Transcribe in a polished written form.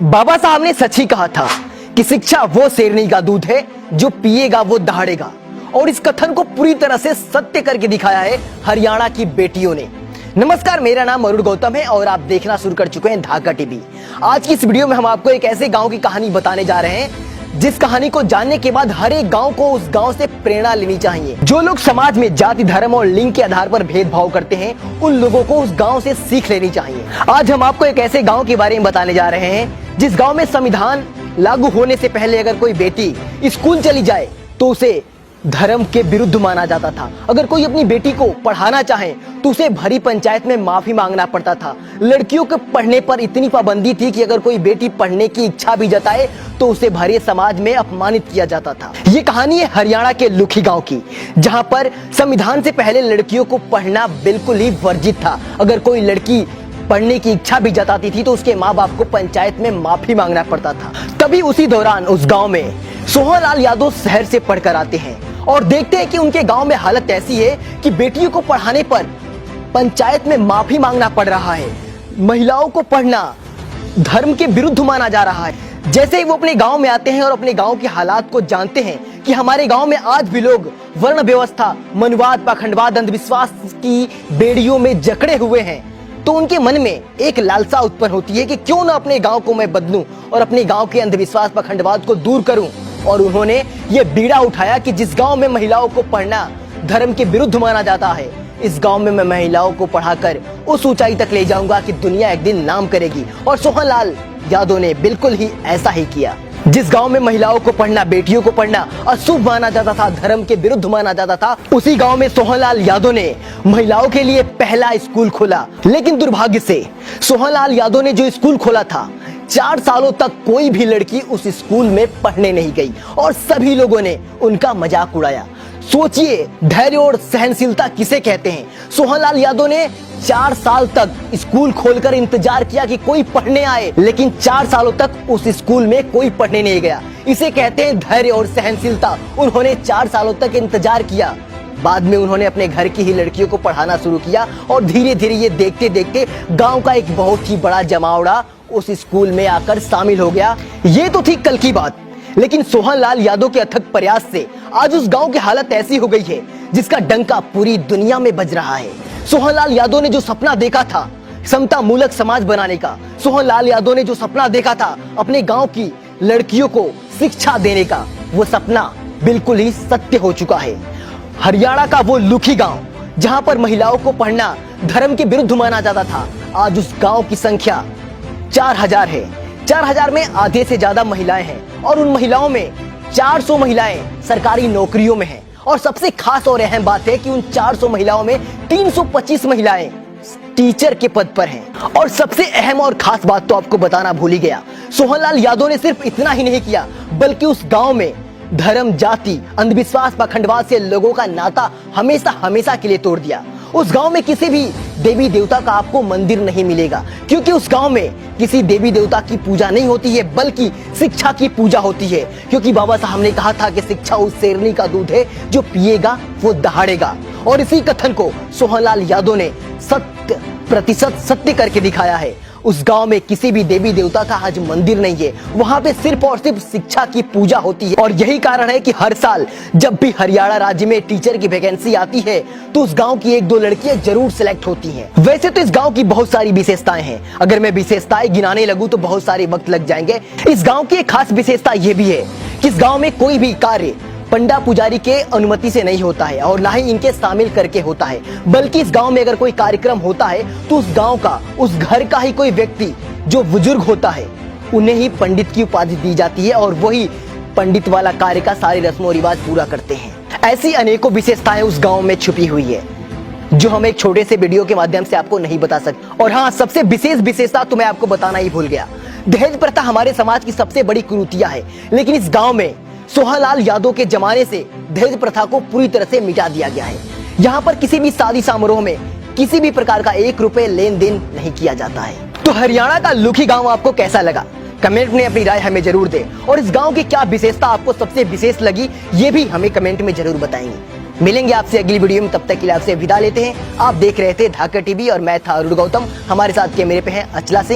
बाबा साहब ने सच ही कहा था कि शिक्षा वो शेरनी का दूध है जो पिएगा वो दहाड़ेगा, और इस कथन को पूरी तरह से सत्य करके दिखाया है हरियाणा की बेटियों ने। नमस्कार, मेरा नाम अरुण गौतम है और आप देखना शुरू कर चुके हैं ढाका टीवी। आज की इस वीडियो में हम आपको एक ऐसे गांव की कहानी बताने जा रहे हैं जिस कहानी को जानने के बाद हर एक गांव को उस गांव से प्रेरणा लेनी चाहिए। जो लोग समाज में जाति, धर्म और लिंग के आधार पर भेदभाव करते हैं, उन लोगों को उस गांव से सीख लेनी चाहिए। आज हम आपको एक ऐसे गांव के बारे में बताने जा रहे हैं जिस गांव में संविधान लागू होने से पहले अगर कोई बेटी स्कूल चली जाए तो उसे धर्म के विरुद्ध माना जाता था। अगर कोई अपनी बेटी को पढ़ाना चाहे तो उसे भरी पंचायत में माफी मांगना पड़ता था। लड़कियों के पढ़ने पर इतनी पाबंदी थी कि अगर कोई बेटी पढ़ने की इच्छा भी जताए तो उसे भरे समाज में अपमानित किया जाता था। ये कहानी है हरियाणा के लुखी गांव की, जहां पर संविधान से पहले लड़कियों को पढ़ना बिल्कुल ही वर्जित था। अगर कोई लड़की पढ़ने की इच्छा भी जताती थी तो उसके माँ बाप को पंचायत में माफी मांगना पड़ता था। तभी उसी दौरान उस गांव में सोहनलाल यादव शहर से पढ़कर आते हैं और देखते हैं कि उनके गांव में हालत ऐसी है कि बेटियों को पढ़ाने पर पंचायत में माफी मांगना पड़ रहा है। महिलाओं को पढ़ना धर्म के विरुद्ध माना जा रहा है। जैसे ही वो अपने गांव में आते हैं और अपने गांव के हालात को जानते हैं कि हमारे गांव में आज भी लोग वर्ण व्यवस्था, मनुवाद, पाखंडवाद, अंधविश्वास की बेड़ियों में जकड़े हुए हैं, तो उनके मन में एक लालसा उत्पन्न होती है कि क्यों ना अपने गांव को मैं बदलूं और अपने गांव के अंधविश्वास, पाखंडवाद को दूर करूं। और उन्होंने ये बीड़ा उठाया कि जिस गांव में महिलाओं को पढ़ना धर्म के विरुद्ध माना जाता है, इस गांव में मैं महिलाओं को पढ़ाकर उस ऊंचाई तक ले जाऊंगा कि दुनिया एक दिन नाम करेगी। और सोहनलाल यादव ने बिल्कुल ही ऐसा ही किया। जिस गांव में महिलाओं को पढ़ना, बेटियों को पढ़ना अशुभ माना जाता था, धर्म के विरुद्ध माना जाता था, उसी गांव में सोहनलाल यादव ने महिलाओं के लिए पहला स्कूल खोला। लेकिन दुर्भाग्य से सोहनलाल यादव ने जो स्कूल खोला था, 4 सालों तक कोई भी लड़की उस स्कूल में पढ़ने नहीं गई और सभी लोगों ने उनका मजाक उड़ाया। सोचिए, धैर्य और सहनशीलता किसे कहते हैं। सोहनलाल यादव ने 4 साल तक स्कूल खोलकर इंतजार किया कि कोई पढ़ने आए, लेकिन 4 सालों तक उस स्कूल में कोई पढ़ने नहीं गया। इसे कहते हैं धैर्य और सहनशीलता। उन्होंने 4 सालों तक इंतजार किया। बाद में उन्होंने अपने घर की ही लड़कियों को पढ़ाना शुरू किया और धीरे धीरे ये देखते देखते गांव का एक बहुत ही बड़ा जमावड़ा उस स्कूल में आकर शामिल हो गया। ये तो थी कल की बात, लेकिन सोहनलाल यादव के अथक प्रयास से आज उस गांव की हालत ऐसी हो गई है जिसका डंका पूरी दुनिया में बज रहा है। सोहनलाल यादव ने जो सपना देखा था समता मूलक समाज बनाने का, सोहनलाल यादव ने जो सपना देखा था अपने गांव की लड़कियों को शिक्षा देने का, वो सपना बिल्कुल ही सत्य हो चुका है। हरियाणा का वो लुखी गांव जहां पर महिलाओं को पढ़ना धर्म के विरुद्ध माना जाता था, आज उस गांव की संख्या 4000 है। 4000 में आधे से ज्यादा महिलाएं हैं और उन महिलाओं में 400 महिलाएं सरकारी नौकरियों में हैं। और सबसे खास और अहम बात है कि उन 400 महिलाओं में 325 महिलाएं टीचर के पद पर हैं। और सबसे अहम और खास बात तो आपको बताना भूल ही गया, सोहनलाल यादव ने सिर्फ इतना ही नहीं किया बल्कि उस गांव में धर्म, जाति, अंधविश्वास, पाखंडवाद से लोगों का नाता हमेशा हमेशा के लिए तोड़ दिया। उस गांव में किसी भी देवी देवता का आपको मंदिर नहीं मिलेगा, क्योंकि उस गांव में किसी देवी देवता की पूजा नहीं होती है बल्कि शिक्षा की पूजा होती है। क्योंकि बाबा साहब ने कहा था कि शिक्षा उस शेरनी का दूध है जो पिएगा वो दहाड़ेगा। और इसी कथन को सोहनलाल यादव ने 100% सत्य करके दिखाया है। उस गांव में किसी भी देवी देवता का आज मंदिर नहीं है, वहां पे सिर्फ और सिर्फ शिक्षा की पूजा होती है। और यही कारण है कि हर साल जब भी हरियाणा राज्य में टीचर की वैकेंसी आती है तो उस गांव की 1-2 लड़कियां जरूर सिलेक्ट होती हैं। वैसे तो इस गांव की बहुत सारी विशेषताएं हैं, अगर मैं विशेषताएं गिनाने लगूं तो बहुत सारे वक्त लग जाएंगे। इस गाँव की एक खास विशेषता ये भी है कि इस गाँव में कोई भी कार्य पंडा पुजारी के अनुमति से नहीं होता है और ना ही इनके शामिल करके होता है, बल्कि इस गांव में अगर कोई कार्यक्रम होता है तो उस गांव का, उस घर का ही कोई व्यक्ति जो बुजुर्ग होता है उन्हें ही पंडित की उपाधि दी जाती है और वही पंडित वाला कार्य का सारे रस्मों और रिवाज पूरा करते हैं। ऐसी अनेकों विशेषताएं उस गाँव में छुपी हुई है जो हम एक छोटे से वीडियो के माध्यम से आपको नहीं बता सकते। और हाँ, सबसे विशेष विशेषता तो मैं आपको बताना ही भूल गया, दहेज प्रथा हमारे समाज की सबसे बड़ी कुरीतियां है, लेकिन इस गाँव में सोहनलाल यादव के जमाने से दहेज प्रथा को पूरी तरह से मिटा दिया गया है। यहाँ पर किसी भी शादी समारोह में किसी भी प्रकार का 1 रुपए लेन देन नहीं किया जाता है। तो हरियाणा का लुखी गांव आपको कैसा लगा, कमेंट में अपनी राय हमें जरूर दें। और इस गांव की क्या विशेषता आपको सबसे विशेष लगी, ये भी हमें कमेंट में जरूर बताएंगे। मिलेंगे आपसे अगली वीडियो में, तब तक के लिए आपसे विदा लेते हैं। आप देख रहे थे ढाका टीवी और मैं था अरुण गौतम। हमारे साथ कैमरे पे हैं अचला सिंह।